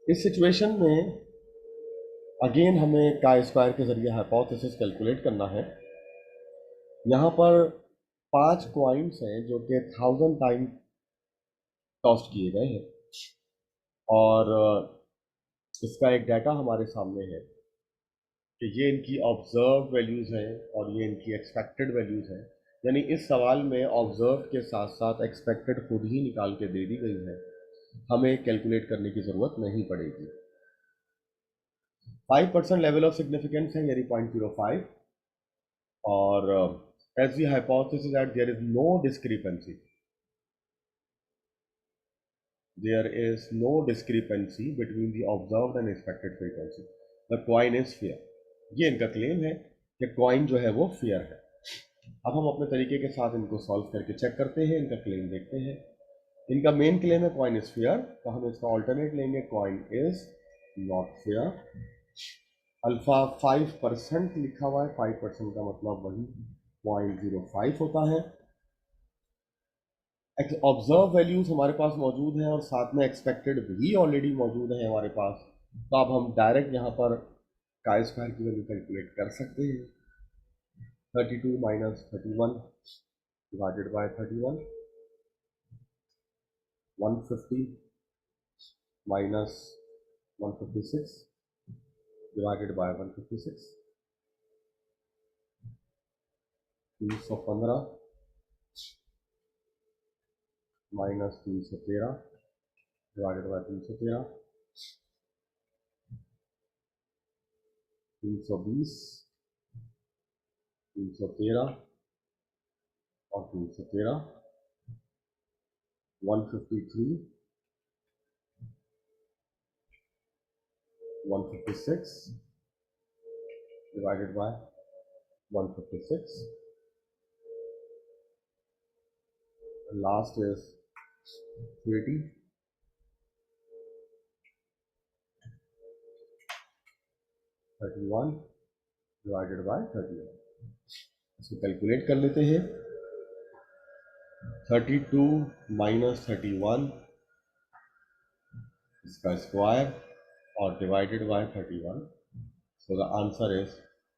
इस सिचुएशन में अगेन हमें काय स्क्वायर के जरिए हाइपोथेसिस कैलकुलेट करना है। यहाँ पर 5 कॉइन्स हैं जो कि 1000 टाइम टॉस्ट किए गए हैं और इसका एक डाटा हमारे सामने है कि ये इनकी ऑब्जर्व वैल्यूज़ हैं और ये इनकी एक्सपेक्टेड वैल्यूज़ हैं। यानी इस सवाल में ऑब्जर्व के साथ साथ एक्सपेक्टेड खुद ही निकाल के दे दी गई है, हमें कैलकुलेट करने की ज़रूरत नहीं पड़ेगी। 5% लेवल ऑफ सिग्निफिकेंस है यानी 0.05 और as the hypothesis that there is no discrepancy between the observed and expected frequency. The coin is fair. ये इनका क्लेम है कि कॉइन जो है वो फेयर है। अब हम अपने तरीके के साथ इनको सॉल्व करके चेक करते हैं, इनका क्लेम देखते हैं। इनका मेन क्लेम है कॉइन इज फेयर, तो हम इसका ऑल्टरनेट लेंगे coin is not fair. Alpha 5% लिखा हुआ है, 5% का मतलब वही 0.05 होता है। ऑब्जर्व वैल्यूज हमारे पास मौजूद हैं और साथ में एक्सपेक्टेड भी ऑलरेडी मौजूद है हमारे पास, तो अब हम डायरेक्ट यहाँ पर काय स्क्वायर की वैल्यू कैलकुलेट कर सकते हैं। 32 minus 31 divided by 31, 150 minus 156 divided by 156, 315 minus 313 divided by 313, 320, 313 और 313, 153, 156 divided by 156, and last is 30, 31 divided by 31। इसको कैलकुलेट कर लेते हैं। 32 माइनस 31 इसका स्क्वायर और divided by 31, so the answer is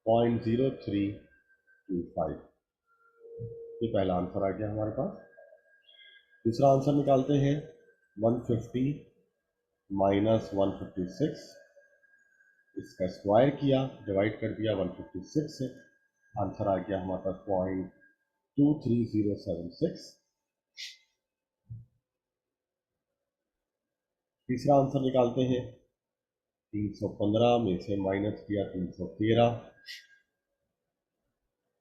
0.0325। ये पहला आंसर आ गया हमारे पास। दूसरा आंसर निकालते हैं। 150 माइनस 156 इसका स्क्वायर किया, डिवाइड कर दिया 156 से, आंसर आ गया हमारे पास 0.23076। तीसरा आंसर निकालते हैं। 315 में से माइनस किया 313,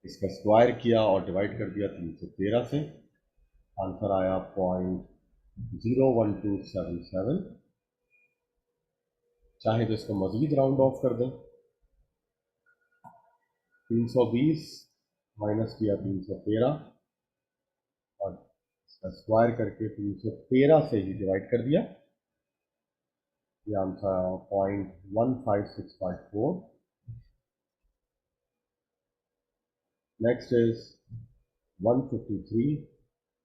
इसका स्क्वायर किया और डिवाइड कर दिया 313 से, आंसर आया 0.01277। चाहे तो इसको मजीद राउंड ऑफ कर दें। 320 माइनस किया 313 और इसका स्क्वायर करके 313 से ही डिवाइड कर दिया, ये आंसर 0.15654। नेक्स्ट इज 153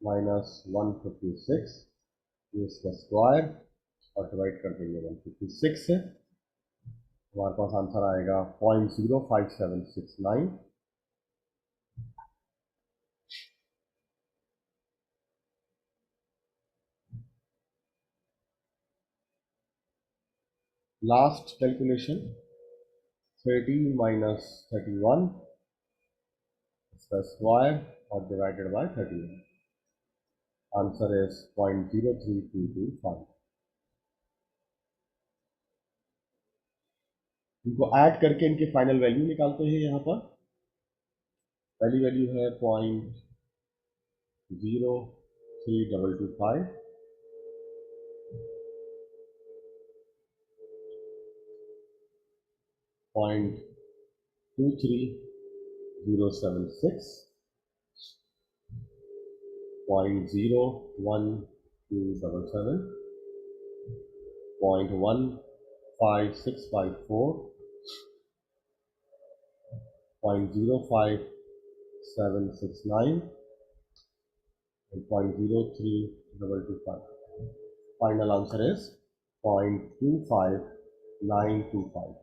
माइनस 156, ये इसका स्क्वायर और डिवाइड कर देंगे 156 से, हमारे पास आंसर आएगा 0.05769। लास्ट कैलकुलेशन 30 माइनस 31 इसका स्क्वायर और डिवाइडेड बाय 31, आंसर इज 0.03225। इनको ऐड करके इनकी फाइनल वैल्यू निकालते हैं। यहाँ पर पहली वैल्यू है 0.03225, 0.23076, 0.01277, 0.15654, 0.05769 and 0.03225। फाइनल आंसर इज 0.25925,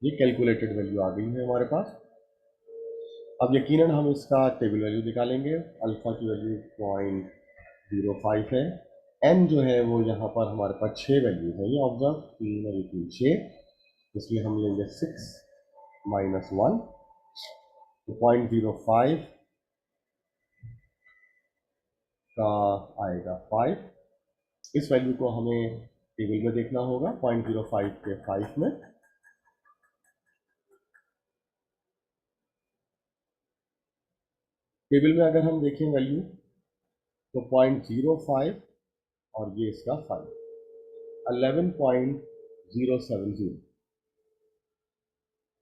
ये कैलकुलेटेड वैल्यू आ गई है हमारे पास। अब यकीनन हम इसका टेबल वैल्यू निकालेंगे। अल्फा की वैल्यू 0.05 है। एन जो है वो यहाँ पर हमारे पास 6 वैल्यू है, ये ऑब्जर्व 3 और 6, इसलिए हम लेंगे 6 - 1, तो 0.05 का आएगा 5। इस वैल्यू को हमें टेबल में देखना होगा। 0.05 के 5 में टेबल में अगर हम देखें वैल्यू तो 0.05 और ये इसका 5, 11.070,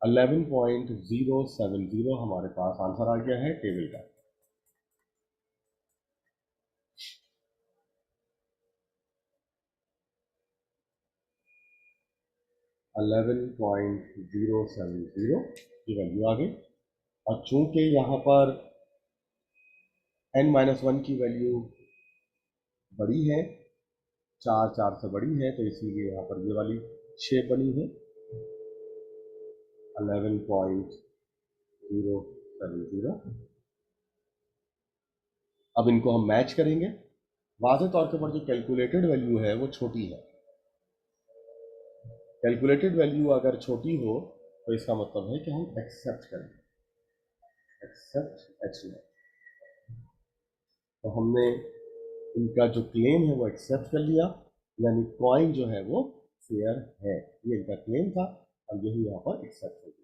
11.070 हमारे पास आंसर आ गया है टेबल का। (11.070) की वैल्यू आ गई। और चूंकि यहाँ पर n-1 की वैल्यू बड़ी है, 4 से बड़ी है, तो इसीलिए यहाँ पर ये वाली शेप बनी है 11.070। अब इनको हम मैच करेंगे। वाज़ेह तौर के ऊपर जो कैलकुलेटेड वैल्यू है वो छोटी है। कैलकुलेटेड वैल्यू अगर छोटी हो तो इसका मतलब है कि हम एक्सेप्ट करें, एक्सेप्ट H0। तो हमने इनका जो क्लेम है वो एक्सेप्ट कर लिया, यानी कॉइन जो है वो फेयर है, ये इनका क्लेम था और यही यहाँ पर एक्सेप्ट हो गया।